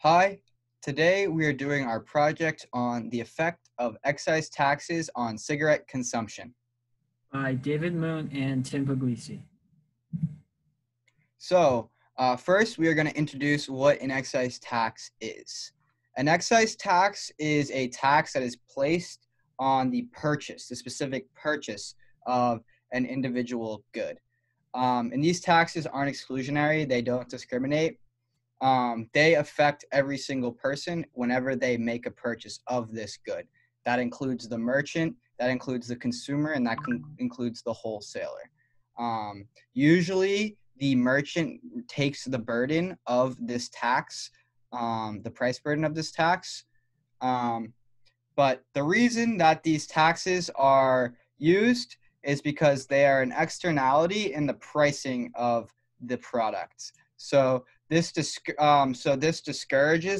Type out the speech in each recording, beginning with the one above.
Hi, today we are doing our project on the effect of excise taxes on cigarette consumption. By David Moon and Tim Puglisi. So, first we are going to introduce what an excise tax is. An excise tax is a tax that is placed on the specific purchase of an individual good. And these taxes aren't exclusionary, they don't discriminate. They affect every single person whenever they make a purchase of this good. That includes the merchant, that includes the consumer, and that includes the wholesaler. Usually, the merchant takes the burden of this tax, the price burden of this tax. But the reason that these taxes are used is because they are an externality in the pricing of the products. So this discourages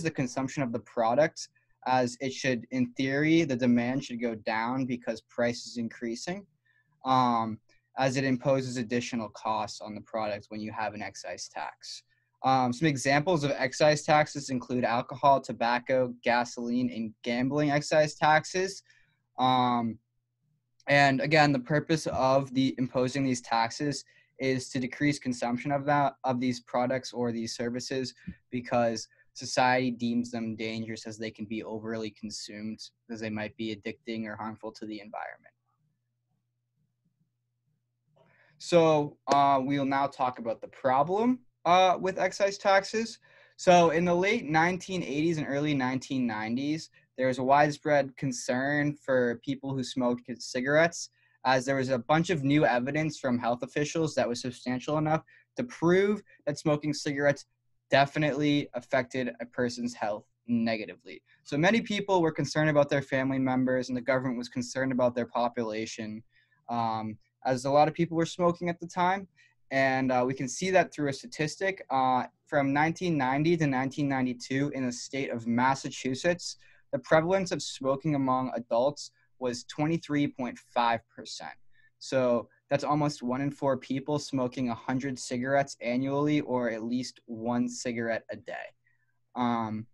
the consumption of the product, as it should, in theory, the demand should go down because price is increasing, as it imposes additional costs on the product when you have an excise tax. Some examples of excise taxes include alcohol, tobacco, gasoline, and gambling excise taxes. And again, the purpose of imposing these taxes is to decrease consumption of these products or these services, because society deems them dangerous as they can be overly consumed, as they might be addicting or harmful to the environment. So we will now talk about the problem with excise taxes. So in the late 1980s and early 1990s, there was a widespread concern for people who smoked cigarettes, as there was a bunch of new evidence from health officials that was substantial enough to prove that smoking cigarettes definitely affected a person's health negatively. So many people were concerned about their family members, and the government was concerned about their population, as a lot of people were smoking at the time. And we can see that through a statistic from 1990 to 1992 in the state of Massachusetts. The prevalence of smoking among adults was 23.5%. So that's almost 1 in 4 people smoking 100 cigarettes annually, or at least 1 cigarette a day. And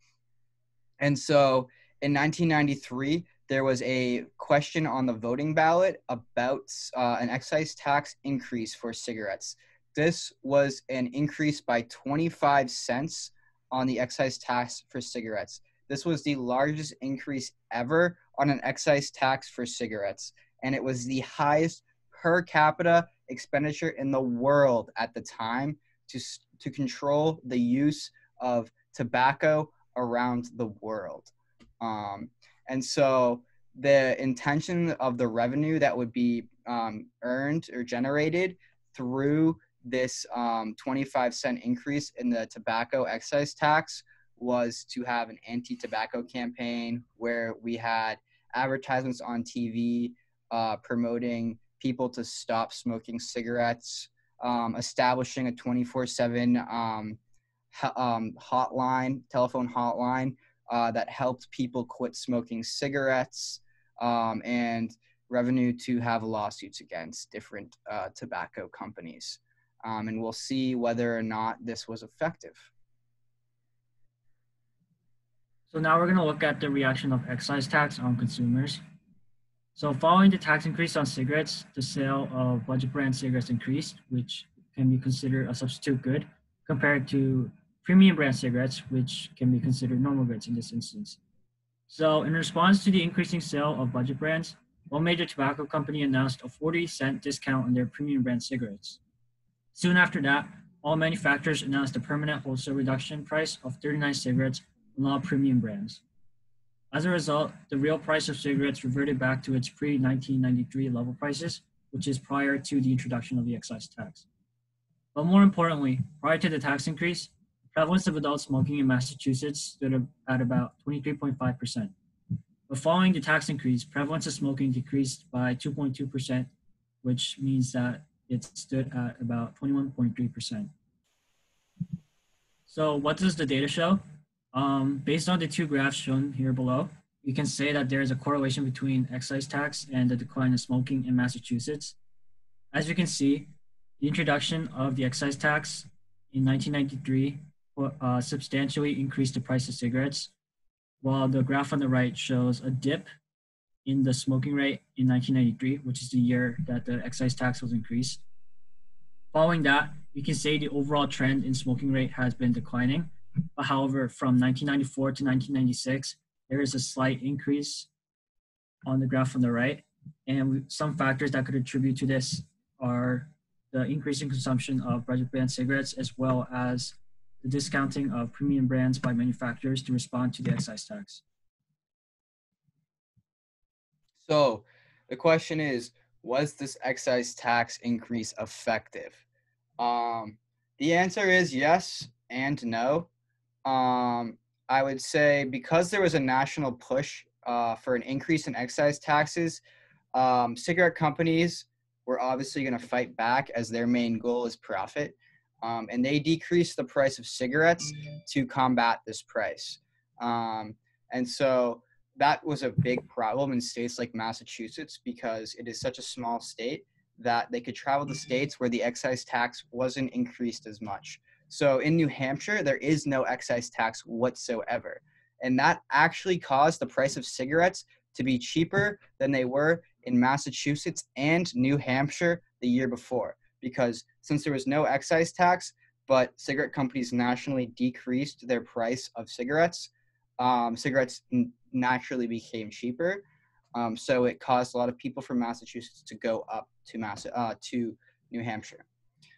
so in 1993, there was a question on the voting ballot about an excise tax increase for cigarettes. This was an increase by 25 cents on the excise tax for cigarettes. This was the largest increase ever on an excise tax for cigarettes, and it was the highest per capita expenditure in the world at the time to control the use of tobacco around the world. And so the intention of the revenue that would be earned or generated through this 25-cent increase in the tobacco excise tax was to have an anti-tobacco campaign where we had advertisements on TV promoting people to stop smoking cigarettes, establishing a 24/7 telephone hotline that helped people quit smoking cigarettes, and revenue to have lawsuits against different tobacco companies. And we'll see whether or not this was effective. So now we're going to look at the reaction of excise tax on consumers. So following the tax increase on cigarettes, the sale of budget brand cigarettes increased, which can be considered a substitute good, compared to premium brand cigarettes, which can be considered normal goods in this instance. So in response to the increasing sale of budget brands, one major tobacco company announced a 40-cent discount on their premium brand cigarettes. Soon after that, all manufacturers announced a permanent wholesale reduction price of 39 cigarettes on all premium brands. As a result, the real price of cigarettes reverted back to its pre-1993 level prices, which is prior to the introduction of the excise tax. But more importantly, prior to the tax increase, the prevalence of adult smoking in Massachusetts stood at about 23.5%. But following the tax increase, prevalence of smoking decreased by 2.2%, which means that it stood at about 21.3%. So what does the data show? Based on the two graphs shown here below, you can say that there is a correlation between excise tax and the decline of smoking in Massachusetts. As you can see, the introduction of the excise tax in 1993 substantially increased the price of cigarettes, while the graph on the right shows a dip in the smoking rate in 1993, which is the year that the excise tax was increased. Following that, we can say the overall trend in smoking rate has been declining. But however, from 1994 to 1996, there is a slight increase on the graph on the right. And some factors that could attribute to this are the increasing consumption of budget brand cigarettes, as well as the discounting of premium brands by manufacturers to respond to the excise tax. So the question is, was this excise tax increase effective? The answer is yes and no. I would say because there was a national push for an increase in excise taxes, cigarette companies were obviously going to fight back as their main goal is profit. And they decreased the price of cigarettes to combat this price. And so that was a big problem in states like Massachusetts because it is such a small state that they could travel to states where the excise tax wasn't increased as much. So in New Hampshire, there is no excise tax whatsoever. And that actually caused the price of cigarettes to be cheaper than they were in Massachusetts and New Hampshire the year before. Because since there was no excise tax, but cigarette companies nationally decreased their price of cigarettes, cigarettes naturally became cheaper. So it caused a lot of people from Massachusetts to go up to New Hampshire.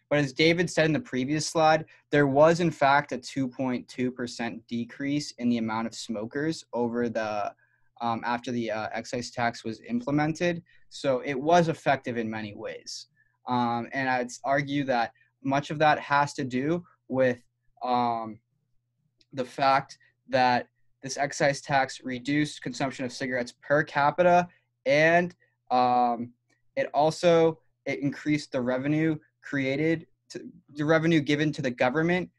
But as David said in the previous slide, there was in fact a 2.2% decrease in the amount of smokers over the after the excise tax was implemented. So it was effective in many ways. And I'd argue that much of that has to do with the fact that this excise tax reduced consumption of cigarettes per capita, and it increased the revenue the revenue given to the government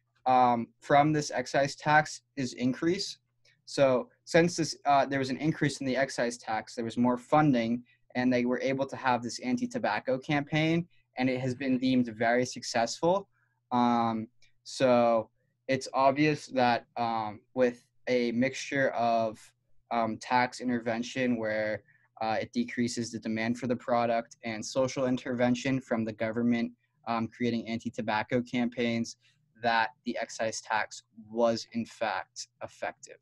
from this excise tax is increased. So since there was an increase in the excise tax, there was more funding, and they were able to have this anti-tobacco campaign, and it has been deemed very successful. So it's obvious that with a mixture of tax intervention where it decreases the demand for the product and social intervention from the government creating anti-tobacco campaigns, that the excise tax was in fact effective.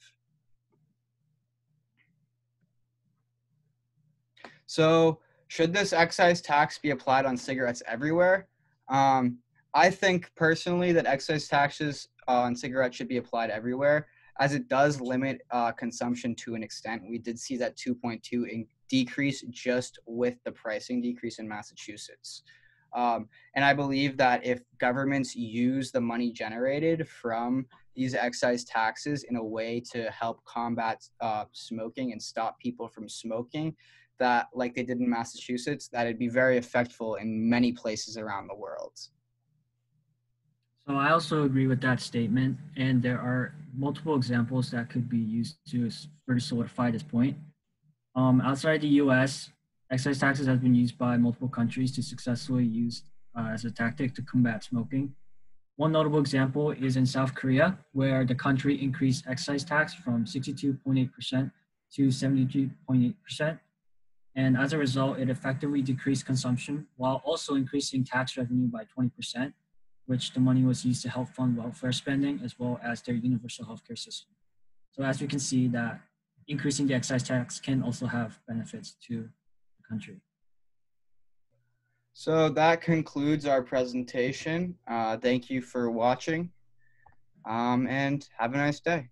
So should this excise tax be applied on cigarettes everywhere? I think personally that excise taxes on cigarettes should be applied everywhere, as it does limit consumption to an extent. We did see that 2.2 decrease just with the pricing decrease in Massachusetts. And I believe that if governments use the money generated from these excise taxes in a way to help combat smoking and stop people from smoking, that like they did in Massachusetts, that it'd be very effectful in many places around the world. So I also agree with that statement, and there are multiple examples that could be used to further solidify this point. Outside the U.S., excise taxes have been used by multiple countries to successfully use as a tactic to combat smoking. One notable example is in South Korea, where the country increased excise tax from 62.8% to 72.8%. And as a result, it effectively decreased consumption while also increasing tax revenue by 20%, which the money was used to help fund welfare spending as well as their universal healthcare system. So as we can see that increasing the excise tax can also have benefits to the country. So that concludes our presentation. Thank you for watching, and have a nice day.